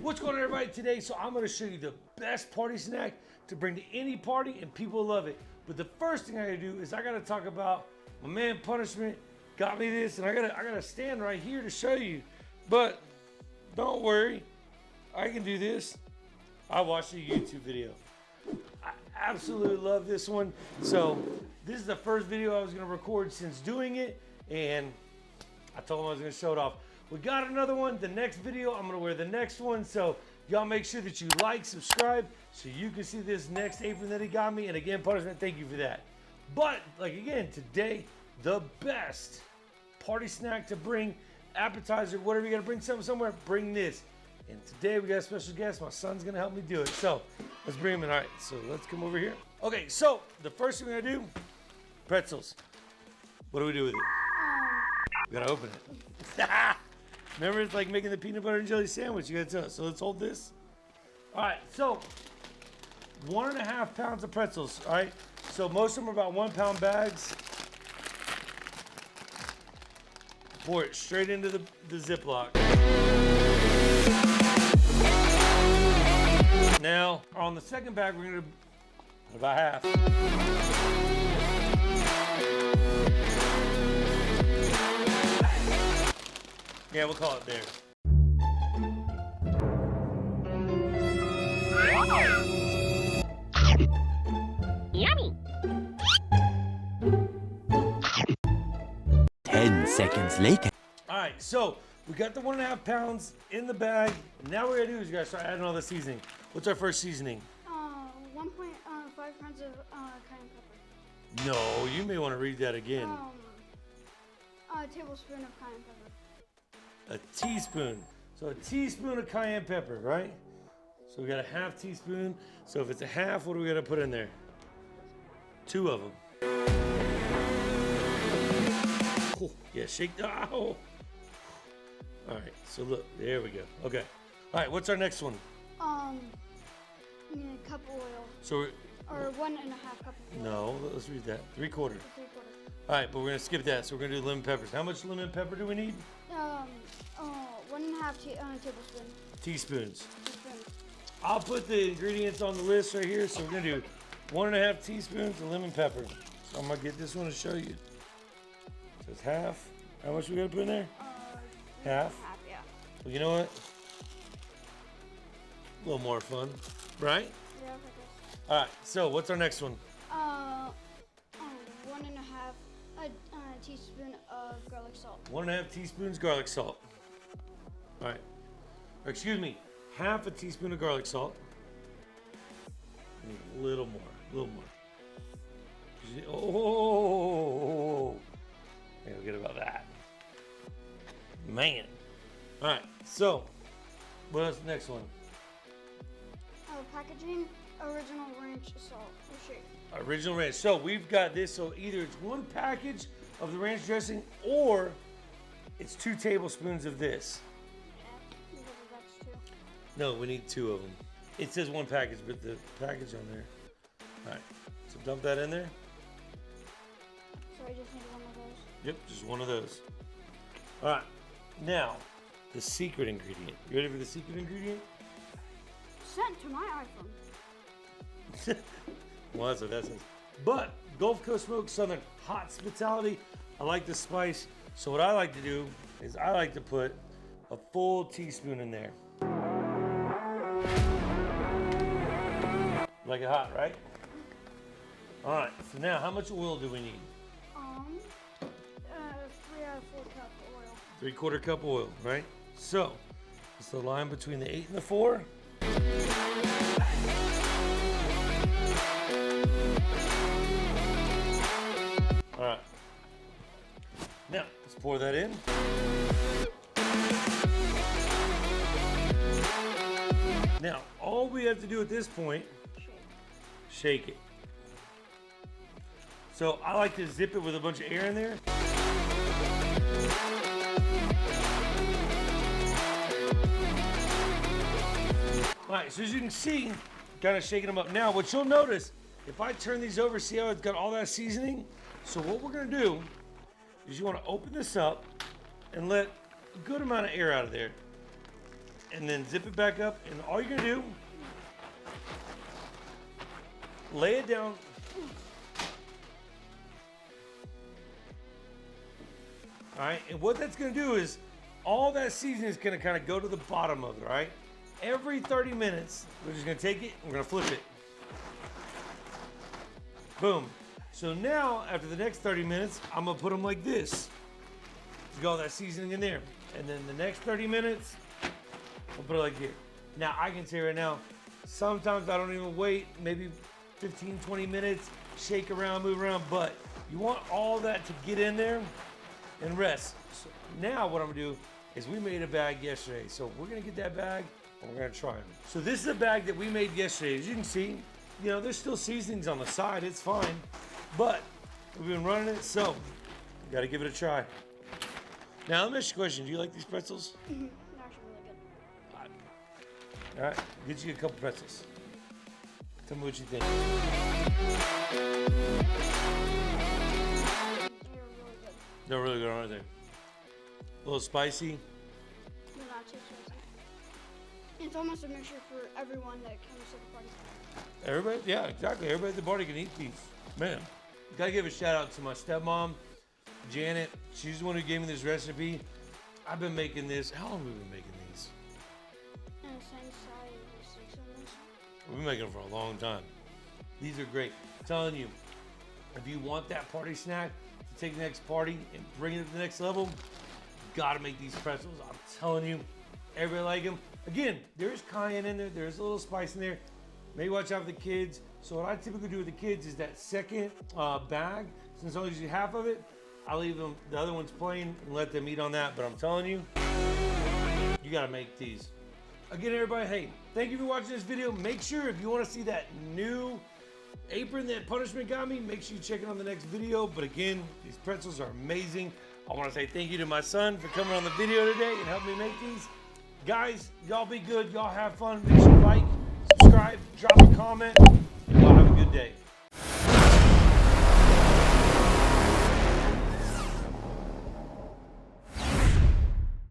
What's going on, everybody? Today, so I'm going to show you the best party snack to bring to any party, and people love it. But the first thing I got to do is I got to talk about my man Punishment got me this, and I got to stand right here to show you. But don't worry, I can do this. I watched a YouTube video. I absolutely love this one. So this is the first video I was going to record since doing it, and I told him I was going to show it off. We got another one. The next video, I'm gonna wear the next one. So y'all make sure that you like, subscribe, so you can see this next apron that he got me. And again, Punishment, thank you for that. But like again, today, the best party snack to bring, appetizer, whatever you gotta bring something somewhere, bring this. And today we got a special guest. My son's gonna help me do it. So let's bring him in. All right, so let's come over here. Okay, so the first thing we're gonna do, pretzels. What do we do with it? We gotta open it. Remember, it's like making the peanut butter and jelly sandwich. You gotta tell us. So let's hold this. All right, so 1.5 pounds of pretzels. All right, so most of them are about 1 pound bags. Pour it straight into the Ziploc. Now, on the second bag, we're gonna put about half. Yeah, we'll call it there. Yummy. 10 seconds later. All right, so we got the 1.5 pounds in the bag. Now what we're gonna do is you gotta start adding all the seasoning. What's our first seasoning? 1.5 pounds of cayenne pepper. No, you may want to read that again. A tablespoon of cayenne pepper. A teaspoon. So a teaspoon of cayenne pepper, right? So we got a half teaspoon. So if it's a half, what do we got to put in there? 2 of them. Oh, yeah, shake. Oh. All right, so look, there we go. Okay. All right, what's our next one? A cup of oil. So Or 1.5 cup of oil. no, let's read that. 3/4. 3/4. All right, but we're gonna skip that. So we're gonna do lemon peppers. How much lemon pepper do we need? 1.5 tablespoon. Teaspoons. Teaspoon. I'll put the ingredients on the list right here. So we're gonna do 1.5 teaspoons of lemon pepper. So I'm gonna get this one to show you. So it's half. How much we gotta put in there? Half. Half, yeah. Well, you know what? A little more fun, right? Yeah, I guess. All right. So what's our next one? 1.5 teaspoon of garlic salt. 1.5 teaspoons garlic salt. All right. Or excuse me, half a teaspoon of garlic salt. A little more. A little more. Oh, I forget about that. Man. All right. So, what's the next one? Packaging, original ranch salt or shake. Original ranch. So we've got this. So either it's 1 package of the ranch dressing, or it's 2 tablespoons of this. Yeah, that's 2. No, we need 2 of them. It says 1 package, but the package on there. All right. So dump that in there. So I just need 1 of those. Yep, just 1 of those. All right. Now, the secret ingredient. You ready for the secret ingredient? Sent to my iPhone. Well, that's what that says. But Gulf Coast Smoke Southern Hospitality. I like the spice. So what I like to do is I like to put a full teaspoon in there. Like it hot, right? All right. So now, how much oil do we need? 3/4 cup oil. 3/4 cup oil, right? So it's the line between the 8 and the 4. All right. Now, let's pour that in. Now, all we have to do at this point, shake it. So I like to zip it with a bunch of air in there. All right, so as you can see, kind of shaking them up. Now, what you'll notice, if I turn these over, see how it's got all that seasoning? So what we're gonna do is you wanna open this up and let a good amount of air out of there. and then zip it back up. And all you're gonna do, lay it down. All right, and what that's gonna do is all that seasoning is gonna kind of go to the bottom of it, all right? Every 30 minutes, we're just gonna take it, and we're gonna flip it. Boom. So now, after the next 30 minutes, I'm gonna put them like this. To get all that seasoning in there. And then the next 30 minutes, I'll put it like here. Now, I can tell you right now, sometimes I don't even wait, maybe 15, 20 minutes, shake around, move around, but you want all that to get in there and rest. So now what I'm gonna do is we made a bag yesterday. So we're gonna get that bag and we're gonna try them. So this is a bag that we made yesterday. As you can see, you know, there's still seasonings on the side, it's fine. But we've been running it, so we gotta give it a try. Now let me ask you a question. Do you like these pretzels? They're actually really good. All right, get you a couple pretzels. Tell me what you think. They're really good. They're really good, aren't they? A little spicy. They're not too spicy. It's almost a mixture for everyone that comes to the party. Everybody, yeah, exactly. Everybody at the party can eat these. Man, gotta give a shout out to my stepmom, Janet. She's the one who gave me this recipe. I've been making this. How long have we been making these? And the same size as 6 on this. We've been making them for a long time. These are great. I'm telling you, if you want that party snack to take the next party and bring it to the next level, you gotta make these pretzels. I'm telling you, everybody like them. Again, there's cayenne in there. There's a little spice in there. Maybe watch out for the kids. So what I typically do with the kids is that second bag, since I only use half of it, I leave them, the other one's plain, and let them eat on that. But I'm telling you, you gotta make these. Again, everybody, hey, thank you for watching this video. Make sure if you wanna see that new apron that Punishment got me, make sure you check it on the next video. But again, these pretzels are amazing. I wanna say thank you to my son for coming on the video today and helping me make these. Guys, y'all be good, y'all have fun. Make sure you like, subscribe, drop a comment, and y'all have a good day.